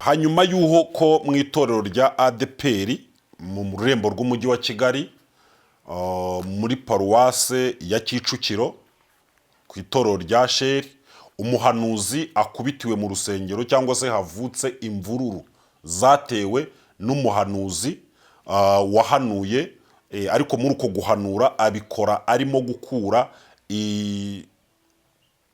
hanyuma y'uko mu itorero rya ADPR mu rurembo rw'umujyi wa Kigali muri paruwase ya Kicukiro ku itorero rya Sheri umuhanuzi akubitiwe mu rusengero cyangwa se havutse imvururu zatewe n'umuhanuzi wahanuye ariko muri uko guhanura abikora arimo gukura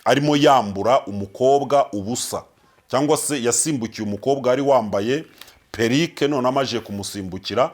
arimo yambura umukobwa ubusa cyangwa se yasimbukiye umukobwa ari wambaye perike none amaje kumusimbukira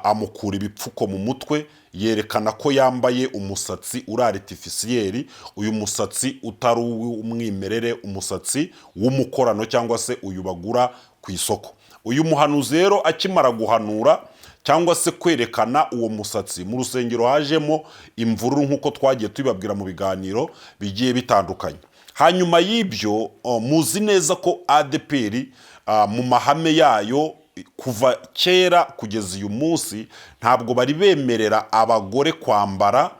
amukura ibipfuko mu mutwe yerekana ko yambaye umusatsi uri artificiel uyu musatsi utari umwimerere umusatsi w'umukorano cyangwa se uyu bagura ku isoko. Uyu muhanuzi rero akimara guhanura cyangwa se kwerekana uwo musatsi mu rusengero hajemo imvururu nkuko twagiye tubibabwira mu biganiro bigiye bitandukanye. Hanyuma y'ibyo muzi neza ko ADPR mu mahame yayo kuva kera kugeza uyu munsi ntabwo bari bemerera abagore kwambara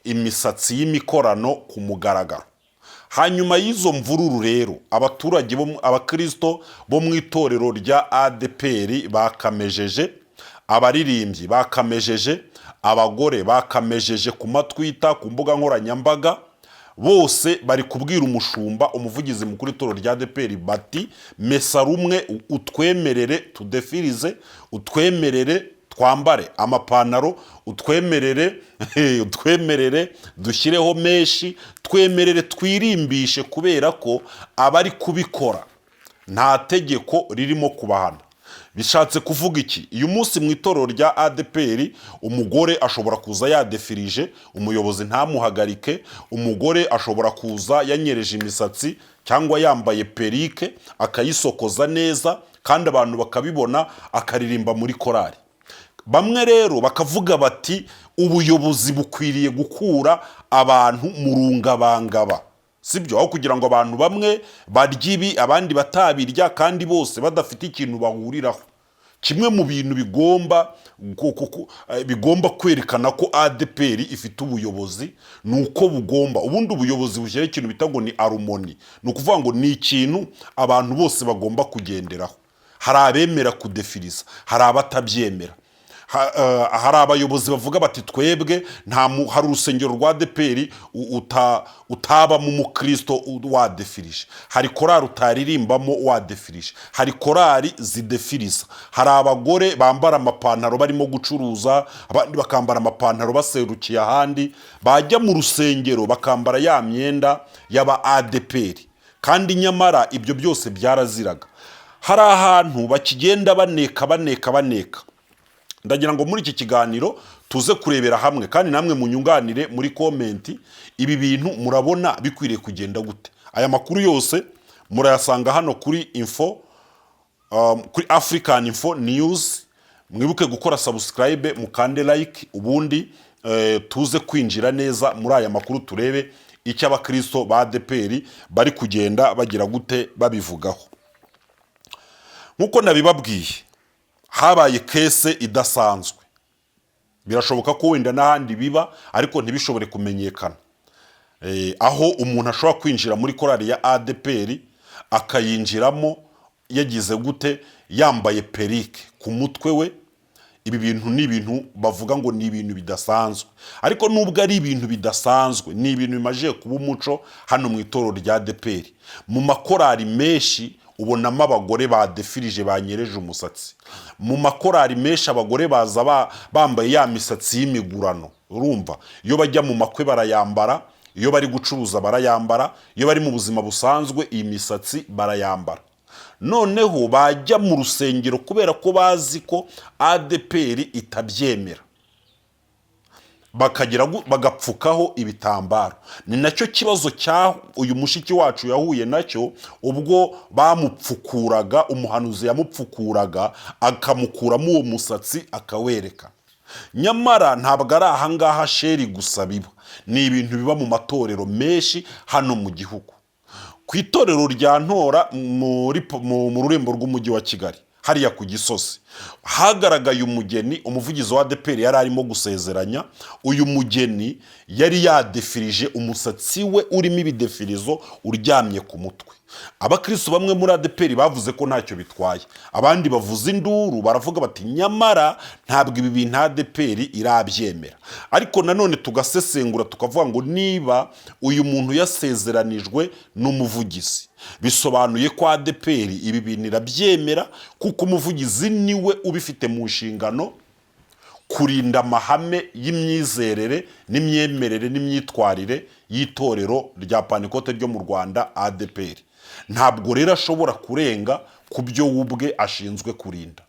imisatsi y'imikorano ku mugaragaro. Hanyuma y'izo mvururu rero abaturage abakristo bo mu itorero rya ADPR bakamejeje, abaririmbyi bakamejeje, abagore bakamejeje ku matwita ku mbuga nkoranyambaga, bose bari kubwira umushumba umuvugizi mukuru itorero rya ADPR bati mesa rumwe utwemerere tudefirize, utwemerere twambare amapantaro, utwemerere dushyireho meshi, twemerere twirimbishe kubera ko abari kubikora nta tegeko ririmo kubahana. Bishatse kuvuga iki? Uyu munsi mu itorero rya ADPR umugore ashobora kuza yadefirije, umuyobozi ntamuhagarike, umugore ashobora kuza yanyereje imisatsi cyangwa yambaye perike akayisokoza neza kandi abantu bakabibona akaririmba muri korari. Bamwe rero bakavuga bati ubuyobozi bukwiriye gukura abantu mu rungabangaba. Sibyo, aho kugira ngo abantu bamwe barya ibi abandi batabirya kandi bose badafite ikintu bahuriraho. Kimwe mu bintu bigomba kwerekana ko ADPR ifite ubuyobozi nuko bugomba ubundi ubuyobozi bushyira ikintu bita ngo ni harmony, no kuvuga ngo ni ikintu abantu bose bagomba kugenderaho. Hari abemera kudefiriza, hari abatabyemera. Hari abayobozi bavuga bati twebwe hari urusengero rwa ADPR utabamo umukristo wadefirije, hari korari utaririmbamo wadefirije, hari korari zidefiriza, hari abagore bambara amapantaro barimo gucuruza, abandi bakambara amapantaro baserukiye ahandi, bajya mu rusengero bakambara ya myenda y'aba ADPR kandi nyamara ibyo byose byaraziraga. Hari ahantu bakigenda baneka. Ndagira ngo muri iki kiganiro tuze kurebera hamwe kandi namwe munyunganire muri komenti ibi bintu murabona bikwiriye kugenda gute. Aya makuru yose murayasanga hano kuri kuri African Info News. Mwibuke gukora subscribe mukande like ubundi tuze kwinjira neza muri aya makuru turebe icyo abakristo ba ADPR bari kugenda bagira gute babivugaho. Nkuko nabibabwiye habaye kese idasanzwe, birashoboka ko wenda n'ahandi biba ariko ntibishobore kumenyekana, aho umuntu ashobora kwinjira muri korari ya ADPR akayinjiramo yagize gute yambaye perike ku mutwe we. Ibi bintu ni ibintu bavuga ngo ni ibintu bidasanzwe, ariko nubwo ari ibintu bidasanzwe ni ibintu bimaje kuba umuco hano mu itorero rya ADPR. Mu makorari menshi ubonamo abagore badefirije banyereje umusatsi, mu makorari menshi abagore baza bambaye ya misatsi y'imigurano. Urumva, iyo bajya mu makwe barayambara, iyo bari gucuruza barayambara, iyo bari mu buzima busanzwe iyi misatsi barayambara. Noneho bajya mu rusengero kubera ko bazi ko ADPR itabyemera, bagapfukaho ibitambaro. Ni nacyo kibazo cya uyu mushiki wacu yahuye nacyo ubwo bamupfukuraga, umuhanuzi yamupfukuraga akamukuramo uwo musatsi akawereka. Nyamara ntabwo ari ahangaha Sheri gusa biba, ni ibintu biba mu matorero menshi hano mu gihugu. Ku itorero rya Ntora mu rurembo rw'umujyi wa Kigali hariya ku Gisozi hagaragaye umugeni, umuvugizi wa ADEPR yari arimo gusezeranya. Uyu mugeni yari yadefirije umusatsi we urimo ibidefirizo uryamye ku mutwe. Abakristo bamwe muri ADEPR bavuze ko ntacyo bitwaye, abandi bavuza induru baravuga bati nyamara ntabwo ibi bintu ADEPR irabyemera. Ariko nanone tugasesengura tukavuga ngo niba uyu muntu yasezeranijwe n'umuvugizi, bisobanuye ko ADEPR ibi bintu irabyemera, kuko umuvugizi niwe ubifite mu nshingano kurinda amahame y'imyizerere n'imyemerere n'imyitwarire y'itorero rya Pantekote ryo mu Rwanda ADEPR. Ntabwo rero ashobora kurenga ku byo ubwe ashinzwe kurinda.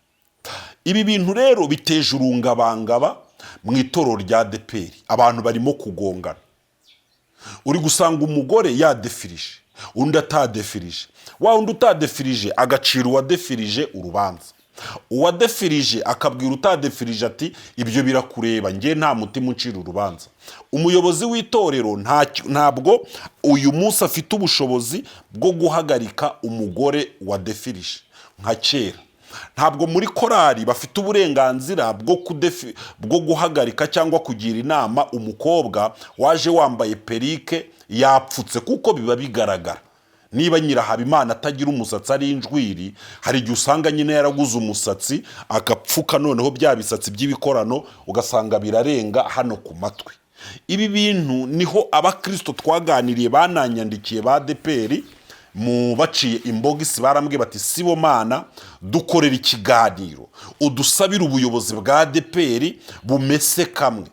Ibi bintu rero biteje urungabangaba mu itorero rya ADEPR, abantu barimo kugongana. Uri gusanga umugore yadefirije, undi atadefirije, wa undi utadefirije agacira uwadefirije urubanza, uwadefirije akabwira utadefirije ati ibyo birakureba, njye nta mutima uncira urubanza. Umuyobozi w'itorero ntabwo uyu munsi afite ubushobozi bwo guhagarika umugore wadefirije nka kera. Ntabwo muri korari bafite uburenganzira bwo guhagarika cyangwa kugira inama umukobwa waje wambaye perike yapfutse, kuko biba bigaragara. Niba Nyirahabimana atagira umusatsi ari injwiri, hari igihe usanga nyine yaraguze umusatsi agapfuka, noneho bya bisatsi by'ibikorano ugasanga birarenga hano ku matwi. Ibi bintu niho abakristo twaganiriye bananyandikiye ba ADEPR mu baciye imbogisi, barambwe bati Sibomana dukorera ikiganiro udusabira ubuyobozi bwa ADEPR bumese kamwe,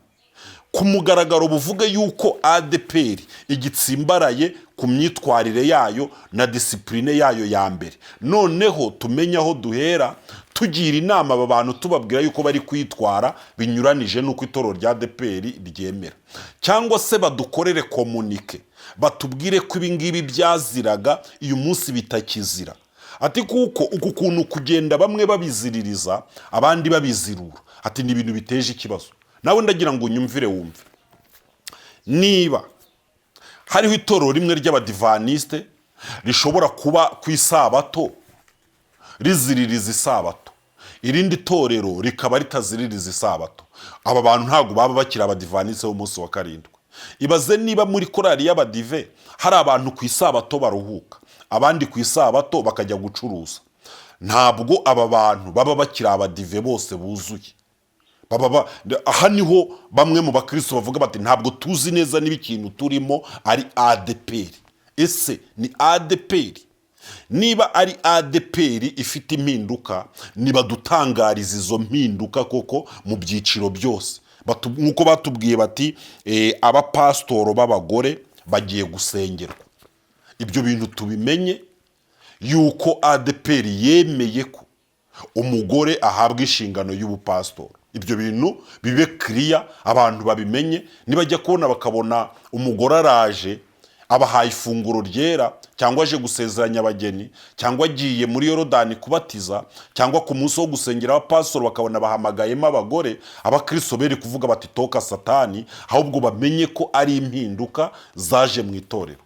ku mugaragaro buvuge yuko ADEPR igitsimbaraye ku myitwarire yayo na disipurine yayo ya mbere. Noneho tumenye aho duhera tugira inama aba bantu, tubabwira yuko bari kwitwara binyuranije n'uko itorero rya ADEPR ryemera, cyangwa se badukorere komunike batubwire ko ibi ngibi byaziraga uyu munsi bitakizira. Ati kuko uku kuntu kugenda bamwe babiziririza abandi babizirura, ati ni ibintu biteje ikibazo. Nawe ndagira ngo unyumvire wumve, niba hariho itorero rimwe ry'abadivaniste rishobora kuba ku isabato riziririza isabato, irindi torero rikaba ritaziririza isabato, aba bantu ntabwo baba bakiri abadivaniste b'umunsi wa karindwi. Ibaze niba muri korari y'abadive hari abantu ku isabato baruhuka, abandi ku isabato bakajya gucuruza, ntabwo aba bantu baba bakiri abadive bose buzuye. Aha niho bamwe mu bakristo bavuga bati ntabwo tuzi neza niba ikintu turimo ari ADEPR. Ese ni ADEPR? Niba ari ADEPR ifite impinduka, niba dutangariza izo mpinduka koko mu byiciro byose. Nkuko batubwiye bati abapasitoro b'abagore bagiye gusengerwa. Ibyo bintu tubimenye yuko ADEPR yemeye ko umugore ahabwa inshingano y'ubupasitoro. Ibyo bintu bibe clear, abantu babimenye. Nibajya kubona bakabona umugore araje abahaye ifunguro ryera, cyangwa aje gusezeranya abageni, cyangwa agiye muri Yorodani kubatiza, cyangwa ku munsi wo gusengera abapasitoro bakabona bahamagayemo abagore, abakristo beri kuvuga bati toka satani, ahubwo bamenye ko ari impinduka zaje mu itorero.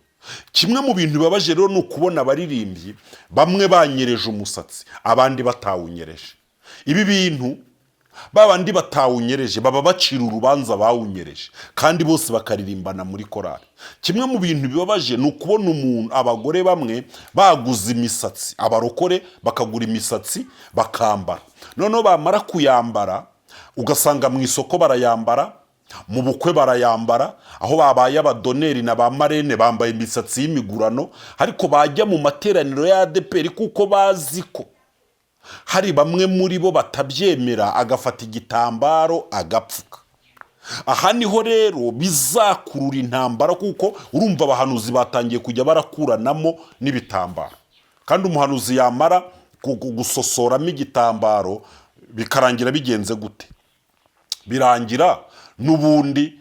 Kimwe mu bintu bibabaje rero ni ukubona abaririmbyi bamwe banyereje umusatsi, abandi batawunyereje. Ibi bintu babandi batawunyereje baba bacira urubanza bawunyereje, kandi bose bakaririmbana muri korari. Kimwe mu bintu bibabaje ni ukubona umuntu, abagore bamwe baguze imisatsi, abarokore bakagura imisatsi bakambara, noneho bamara kuyambara ugasanga mu isoko barayambara, mu bukwe barayambara, aho babaye abadoneri na ba marene bambaye imisatsi y'imigurano, ariko bajya mu materaniro ya ADEPR kuko bazi ko hari bamwe muri bo batabyemera, agafata igitambaro agapfuka. Aha niho rero bizakurura intambara, kuko urumva abahanuzi batangiye kujya barakuranamo n'ibitambaro, kandi umuhanuzi yamara gusosoramo igitambaro bikarangira bigenze gute? Birangira n'ubundi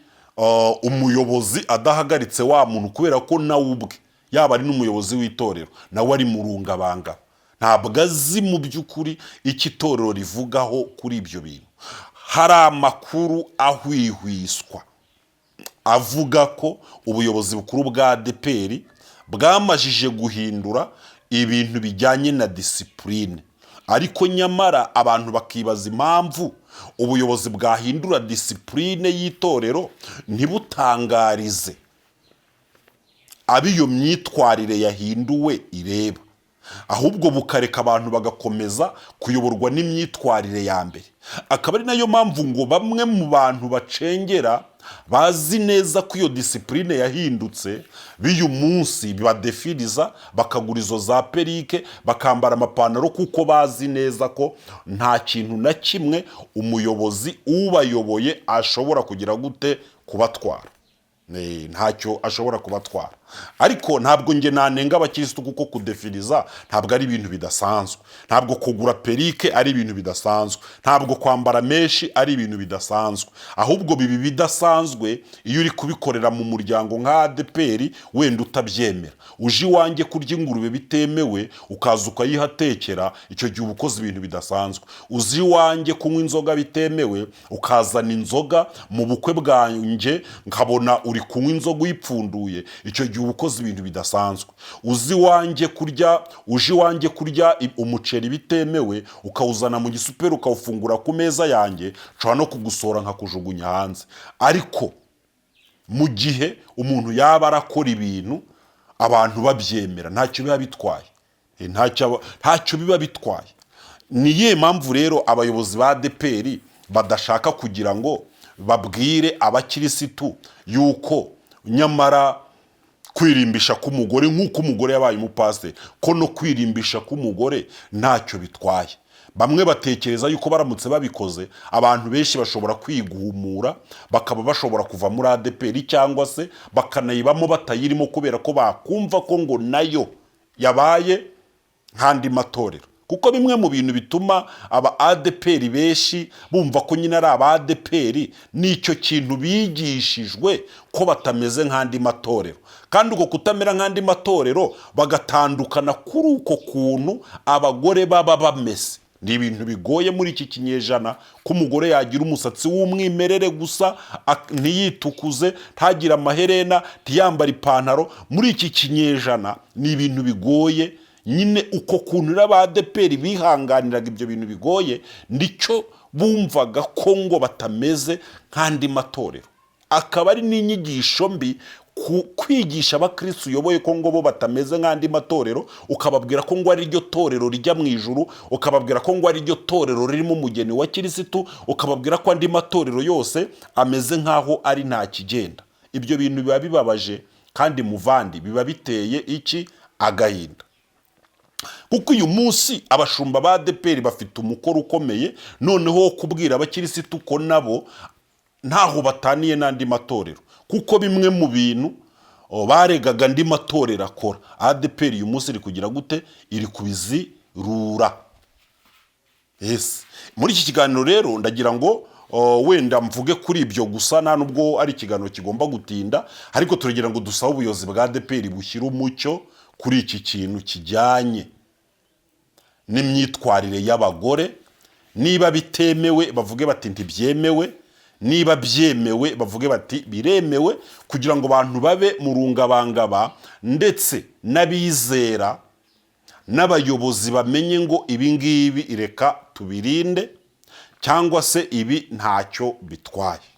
umuyobozi adahagaritse wa muntu, kubera ko nawe ubwe yaba ari n'umuyobozi w'itorero nawe ari mu rungabanga, ntabwo azi mu by'ukuri icyo itorero rivugaho kuri ibyo bintu. Hari amakuru ahwihwiswa avuga ko ubuyobozi bukuru bwa ADEPR bwamajije guhindura ibintu bijyanye na disipurine. ariko nyamara abantu bakibaza impamvu ubuyobozi bwahindura disipurine y'itorero ntibutangarize ab'iyo myitwarire yahinduwe ireba, ahubwo bukareka abantu bagakomeza kuyoborwa n'imyitwarire ya mbere. Akaba ari nayo mpamvu ngo bamwe mu bantu bacengera bazi neza ko iyo disipurine yahindutse, b'uyu munsi badefiriza bakagura izo za perike bakambara amapantaro, kuko bazi neza ko nta kintu na kimwe umuyobozi ubayoboye ashobora kugira gute kubatwara, ntacyo ashobora kubatwara. Ariko ntabwo nge nanenga abakirisitu, kuko kudefiriza ntabwo ari ibintu bidasanzwe, ntabwo kugura perike ari ibintu bidasanzwe, ntabwo kwambara meshi ari ibintu bidasanzwe, ahubwo bibi bidasanzwe iyo uri kubikorera mu muryango nka ADPR wenda utabyemera. Uje iwanjye kurya ingurube bitemewe ukaza ukayihatekera, icyo gihe uba ukoze ibintu bidasanzwe. Uzi iwanjye kunywa inzoga bitemewe ukazana inzoga mu bukwe bwanjye nkabona uri kunywa inzoga uyipfunduye, icyo gihe uba ukoze ibintu bidasanzwe. Uje iwanjye kurya umuceri bitemewe ukawuzana mu gisuperi ukawufungura ku meza yanjye, nshobora no kugusora nkakujugunya hanze. Ariko mu gihe umuntu yaba arakora ibintu abantu babyemera, ntacyo biba bitwaye, ntacyo biba bitwaye. Niye mpamvu rero abayobozi ba ADPR badashaka kugira ngo babwire abakirisitu yuko nyamara kwirimbisha k'umugore nk'uko umugore yabaye umupasiteri, ko no kwirimbisha k'umugore ntacyo bitwaye. Bamwe batekereza yuko baramutse babikoze abantu benshi bashobora kwigumura, bakaba bashobora kuva muri ADPR cyangwa se bakanayibamo batayirimo, kubera ko bakumva ko ngo nayo yabaye nk'andi matorero. Kuko bimwe mu bintu bituma aba ADPR benshi bumva ko nyine ari aba ADPR nicyo kintu bigishijwe ko batameze nk'andi matorero, kandi uko kutamera nk'andi matorero bagatandukana kuri uko kuntu abagore baba bameze. Ni ibintu bigoye muri iki kinyejana ko umugore yagira umusatsi w'umwimerere gusa, ntiyitukuze, ntagira amaherena, ntiyambara ipantaro. Muri iki kinyejana ni ibintu bigoye nyine. Uko kuntu n'aba ADPR bihanganiraga ibyo bintu bigoye, nicyo bumvaga ko ngo batameze nk'andi matorero. Akaba ari n'inyigisho mbi kwigisha abakristo uyoboye ko ngo bo batameze nk'andi matorero, ukababwira ko ngo ari ryo torero rijya mu ijuru, ukababwira ko ngo ari ryo torero ririmo umugeni wa kirisitu, ukababwira ko andi matorero yose ameze nk'aho ari nta kigenda. Ibyo bintu biba bibabaje kandi muvandi, biba biteye iki agahinda. Kuko uyu munsi abashumba ba ADPR bafite umukoro ukomeye noneho wo kubwira abakirisitu ko nabo ntaho bataniye n'andi matorero, kuko bimwe mu bintu baregaga andi matorero akora, ADPR uyu munsi iri kugira gute, iri kubizirura. Yes, muri iki kiganiro rero ndagira ngo wenda mvuge kuri ibyo gusa, nta nubwo ari ikiganiro kigomba gutinda, ariko turagira ngo dusabe ubuyobozi bwa ADPR bushyira umucyo kuri iki kintu kijyanye n'imyitwarire y'abagore. Niba bitemewe bavuge bati ntibyemewe, niba byemewe bavuge bati biremewe, kugira ngo abantu babe mu rungabangaba, ndetse n'abizera n'abayobozi bamenye ngo ibi ngibi ireka tubirinde, cyangwa se ibi ntacyo bitwaye.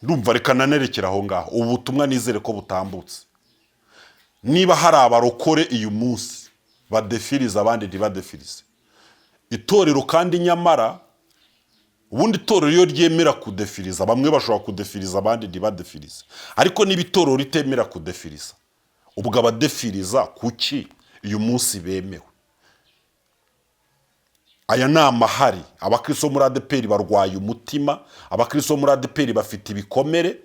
Ndumva reka nanerekera aho ngaho, ubu butumwa nizere ko butambutse. Niba hari abarokore uyu munsi badefiriza abandi ntibadefirize itorero, kandi nyamara ubundi itorero iyo ryemera kudefiriza, bamwe bashobora kudefiriza abandi ntibadefirize. Ariko niba itorero ritemera kudefiriza, ubwo abadefiriza kuki uyu munsi bemewe? Aya ni amahari. Abakristo muri ADPR barwaye umutima, abakristo muri ADPR bafite ibikomere,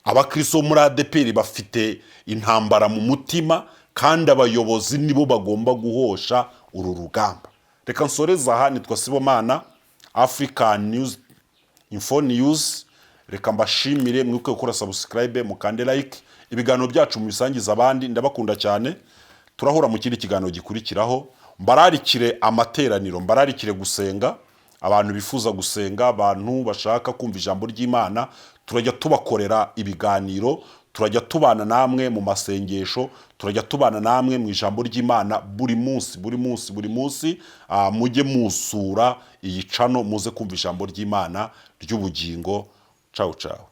abakristo muri ADPR bafite intambara mu mutima, kandi abayobozi nibo bagomba guhosha uru rugamba. Reka nsoreza aha. Nitwa Sibomana, African News Info News. Reka mbashimire, mwibuke gukora subscribe, mukande like. Ibiganiro byacu mu bisangiza abandi. Ndabakunda cyane. Turahura mu kindi kiganiro gikurikiraho. Mbararikire amateraniro, mbararikire gusenga. Abantu bifuza gusenga, abantu bashaka kumva ijambo ry'Imana, turajya tubakorera ibiganiro turajya tubana namwe mu masengesho, turajya tubana namwe mu ijambo ry'Imana buri munsi. Mujye musura iyi cano muze kumva ijambo ry'Imana ry'ubugingo. Ciao ciao.